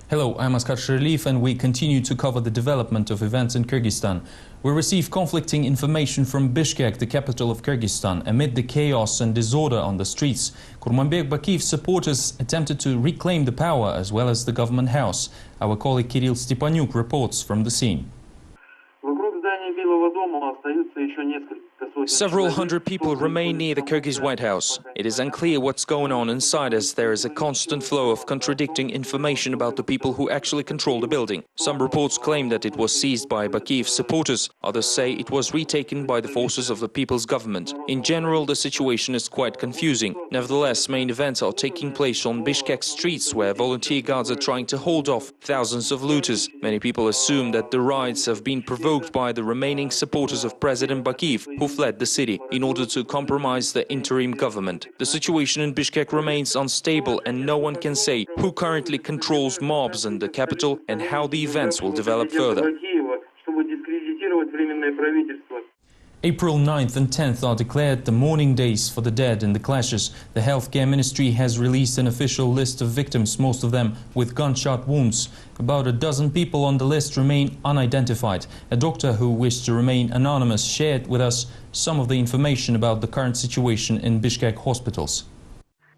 Hello, I'm Askar Sherlief and we continue to cover the development of events in Kyrgyzstan. We receive conflicting information from Bishkek, the capital of Kyrgyzstan, amid the chaos and disorder on the streets. Kurmanbek Bakiyev's supporters attempted to reclaim the power as well as the government house. Our colleague Kirill Stepanyuk reports from the scene. Several hundred people remain near the Kyrgyz White House. It is unclear what's going on inside as there is a constant flow of contradicting information about the people who actually control the building. Some reports claim that it was seized by Bakiyev's supporters. Others say it was retaken by the forces of the people's government. In general, the situation is quite confusing. Nevertheless, main events are taking place on Bishkek streets where volunteer guards are trying to hold off thousands of looters. Many people assume that the riots have been provoked by the remaining supporters of President Bakiyev, who fled the city in order to compromise the interim government. The situation in Bishkek remains unstable and no one can say who currently controls mobs in the capital and how the events will develop further. April 9th and 10th are declared the mourning days for the dead in the clashes. The Healthcare Ministry has released an official list of victims, most of them with gunshot wounds. About a dozen people on the list remain unidentified. A doctor who wished to remain anonymous shared with us some of the information about the current situation in Bishkek hospitals.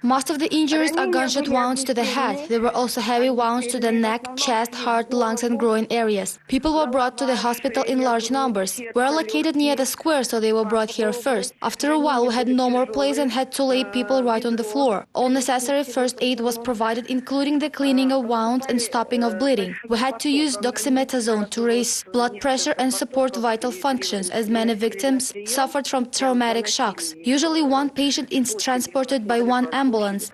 Most of the injuries are gunshot wounds to the head. There were also heavy wounds to the neck, chest, heart, lungs and groin areas. People were brought to the hospital in large numbers. We're located near the square, so they were brought here first. After a while, we had no more place and had to lay people right on the floor. All necessary first aid was provided, including the cleaning of wounds and stopping of bleeding. We had to use dexamethasone to raise blood pressure and support vital functions, as many victims suffered from traumatic shocks. Usually one patient is transported by one ambulance,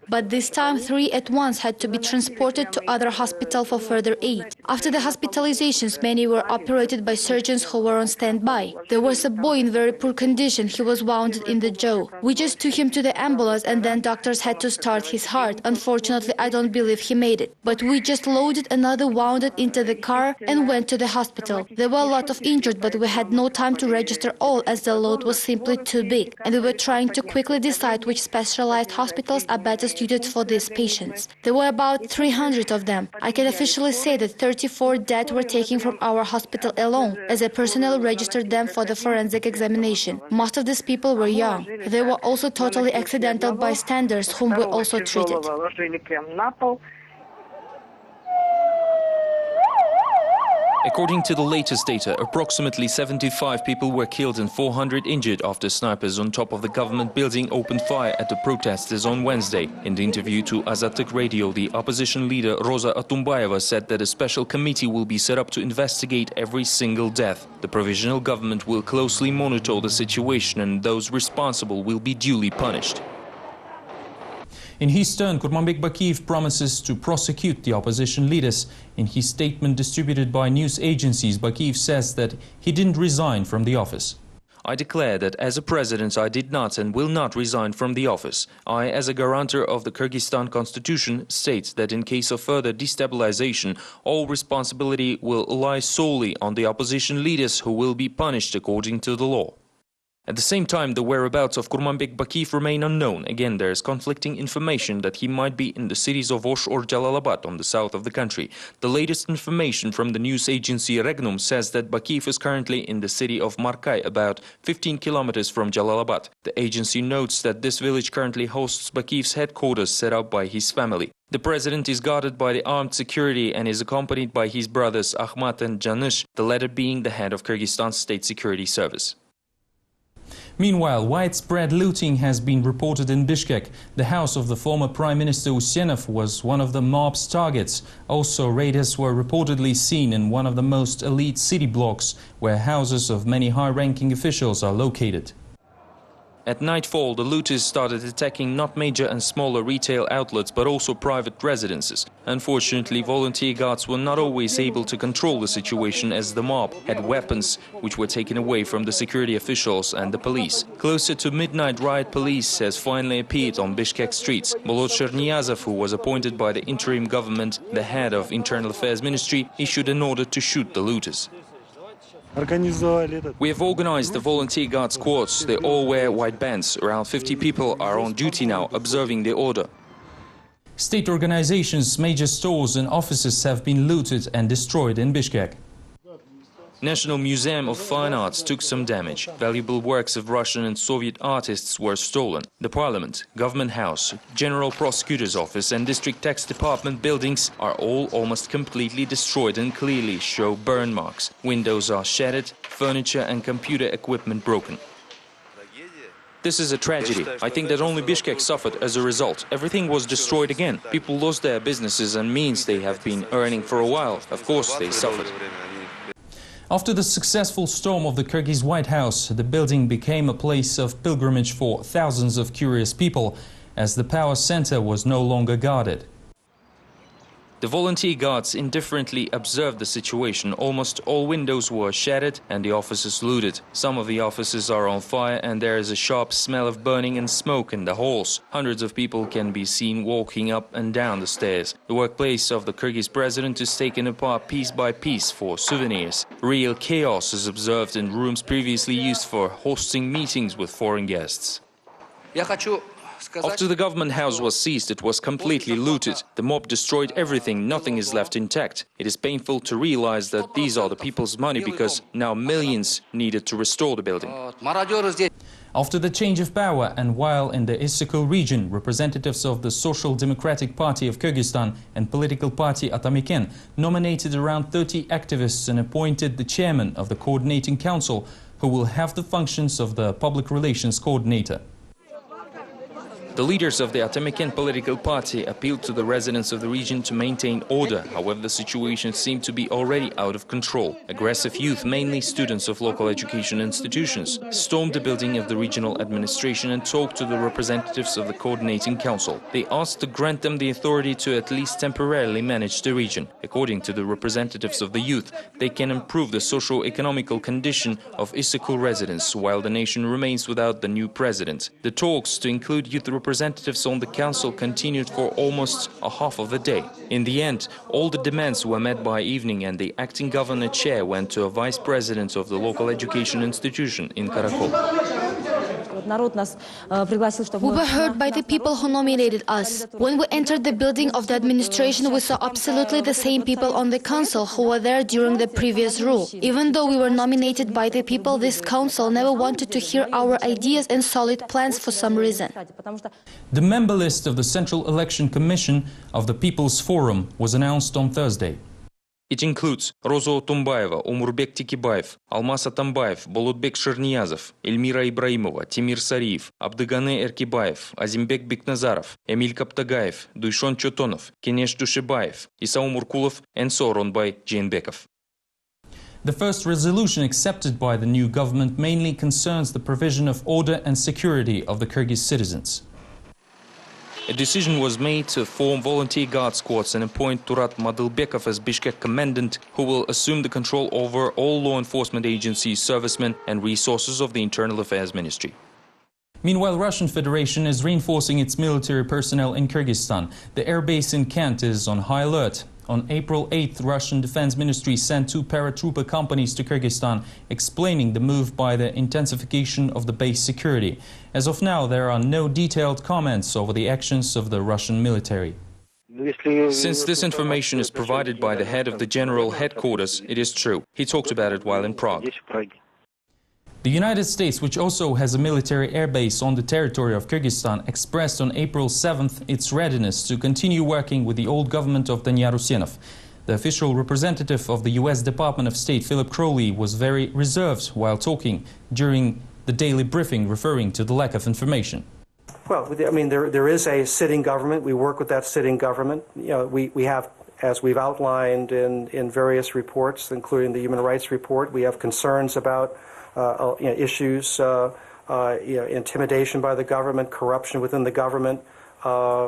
but this time 3 at once had to be transported to other hospital for further aid. After the hospitalizations, many were operated by surgeons who were on standby. There was a boy in very poor condition. He was wounded in the jaw. We just took him to the ambulance and then doctors had to start his heart. Unfortunately, I don't believe he made it. But we just loaded another wounded into the car and went to the hospital. There were a lot of injured, but we had no time to register all as the load was simply too big. And we were trying to quickly decide which specialized hospitals are better suited for these patients. There were about 300 of them. I can officially say that 34 dead were taken from our hospital alone, as I personally registered them for the forensic examination. Most of these people were young. There were also totally accidental bystanders whom we also treated. According to the latest data, approximately 75 people were killed and 400 injured after snipers on top of the government building opened fire at the protesters on Wednesday. In the interview to Azatık Radio, the opposition leader Roza Atumbayeva said that a special committee will be set up to investigate every single death. The provisional government will closely monitor the situation and those responsible will be duly punished. In his turn, Kurmanbek Bakiyev promises to prosecute the opposition leaders. In his statement distributed by news agencies, Bakiyev says that he didn't resign from the office. I declare that as a president I did not and will not resign from the office. I, as a guarantor of the Kyrgyzstan constitution, state that in case of further destabilization, all responsibility will lie solely on the opposition leaders who will be punished according to the law. At the same time, the whereabouts of Kurmanbek Bakiyev remain unknown. Again, there is conflicting information that he might be in the cities of Osh or Jalalabad on the south of the country. The latest information from the news agency Regnum says that Bakiyev is currently in the city of Markai, about 15 kilometers from Jalalabad. The agency notes that this village currently hosts Bakiyev's headquarters set up by his family. The president is guarded by the armed security and is accompanied by his brothers Ahmat and Janish, the latter being the head of Kyrgyzstan's state security service. Meanwhile, widespread looting has been reported in Bishkek. The house of the former Prime Minister Usenov was one of the mob's targets. Also, raiders were reportedly seen in one of the most elite city blocks, where houses of many high-ranking officials are located. At nightfall, the looters started attacking not major and smaller retail outlets, but also private residences. Unfortunately, volunteer guards were not always able to control the situation as the mob had weapons, which were taken away from the security officials and the police. Closer to midnight, riot police has finally appeared on Bishkek streets. Bolot Cherniyazov, who was appointed by the interim government, the head of Internal Affairs Ministry, issued an order to shoot the looters. We have organized the volunteer guard squads. They all wear white bands. Around 50 people are on duty now, observing the order. State organizations, major stores and offices have been looted and destroyed in Bishkek. National Museum of Fine Arts took some damage. Valuable works of Russian and Soviet artists were stolen. The Parliament, Government House, General Prosecutor's Office and District Tax Department buildings are all almost completely destroyed and clearly show burn marks. Windows are shattered, furniture and computer equipment broken. This is a tragedy. I think that only Bishkek suffered as a result. Everything was destroyed again. People lost their businesses and means they have been earning for a while. Of course they suffered. After the successful storm of the Kyrgyz White House, the building became a place of pilgrimage for thousands of curious people, as the power center was no longer guarded. The volunteer guards indifferently observed the situation. Almost all windows were shattered and the offices looted. Some of the offices are on fire and there is a sharp smell of burning and smoke in the halls. Hundreds of people can be seen walking up and down the stairs. The workplace of the Kyrgyz president is taken apart piece by piece for souvenirs. Real chaos is observed in rooms previously used for hosting meetings with foreign guests. After the government house was seized, it was completely looted. The mob destroyed everything, nothing is left intact. It is painful to realize that these are the people's money because now millions needed to restore the building. After the change of power and while in the Issyk region, representatives of the Social Democratic Party of Kyrgyzstan and political party Atamiken nominated around 30 activists and appointed the chairman of the coordinating council, who will have the functions of the public relations coordinator. The leaders of the Atamiken political party appealed to the residents of the region to maintain order. However, the situation seemed to be already out of control. Aggressive youth, mainly students of local education institutions, stormed the building of the regional administration and talked to the representatives of the coordinating council. They asked to grant them the authority to at least temporarily manage the region. According to the representatives of the youth, they can improve the socio-economical condition of Issyk residents while the nation remains without the new president. The talks to include youth representatives on the council continued for almost a half of the day. In the end, all the demands were met by evening and the acting governor chair went to a vice president of the local education institution in Karakol. We were heard by the people who nominated us. When we entered the building of the administration, we saw absolutely the same people on the council who were there during the previous rule. Even though we were nominated by the people, this council never wanted to hear our ideas and solid plans for some reason. The member list of the Central Election Commission of the People's Forum was announced on Thursday. It includes Розо Тумбаева, Умурбек Тикибаев, Алмаз Атамбаев, Болотбек Шерниязов, Эльмира Ибраимова, Тимир Сариев, Абдыганы Эркибаев, Азимбек Бекназаров, Эмиль Каптагаев, Дуйшон Чотонов, Кенеш Душебаев, Исаум Уркулов and Соронбай Джейнбеков. The first resolution accepted by the new government mainly concerns the provision of order and security of the Kyrgyz citizens. A decision was made to form volunteer guard squads and appoint Turat Madilbekov as Bishkek commandant, who will assume the control over all law enforcement agencies, servicemen and resources of the Internal Affairs Ministry. Meanwhile, Russian Federation is reinforcing its military personnel in Kyrgyzstan. The air base in Kent is on high alert. On April 8th, Russian Defense Ministry sent 2 paratrooper companies to Kyrgyzstan, explaining the move by the intensification of the base security. As of now, there are no detailed comments over the actions of the Russian military. Since this information is provided by the head of the general headquarters, it is true. He talked about it while in Prague. The United States, which also has a military airbase on the territory of Kyrgyzstan, expressed on April 7th its readiness to continue working with the old government of Danyar Huseynov. The official representative of the U.S. Department of State, Philip Crowley, was very reserved while talking during the daily briefing, referring to the lack of information. Well, I mean, there is a sitting government. We work with that sitting government. You know, we have, as we've outlined in various reports, including the Human Rights Report, we have concerns about issues, intimidation by the government, corruption within the government.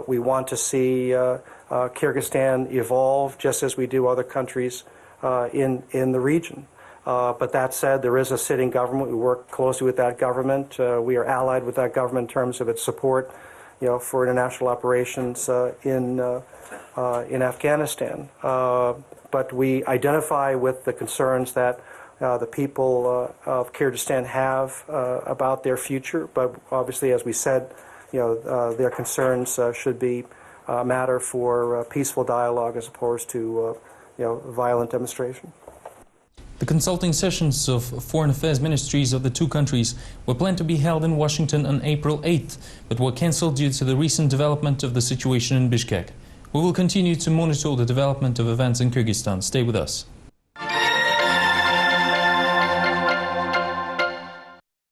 We want to see Kyrgyzstan evolve just as we do other countries in the region. But that said, there is a sitting government. We work closely with that government. We are allied with that government in terms of its support, for international operations in Afghanistan. But we identify with the concerns that the people of Kyrgyzstan have about their future, but obviously, as we said, their concerns should be matter for peaceful dialogue as opposed to violent demonstration. The consulting sessions of foreign affairs ministries of the two countries were planned to be held in Washington on April 8th, but were cancelled due to the recent development of the situation in Bishkek. We will continue to monitor the development of events in Kyrgyzstan. Stay with us.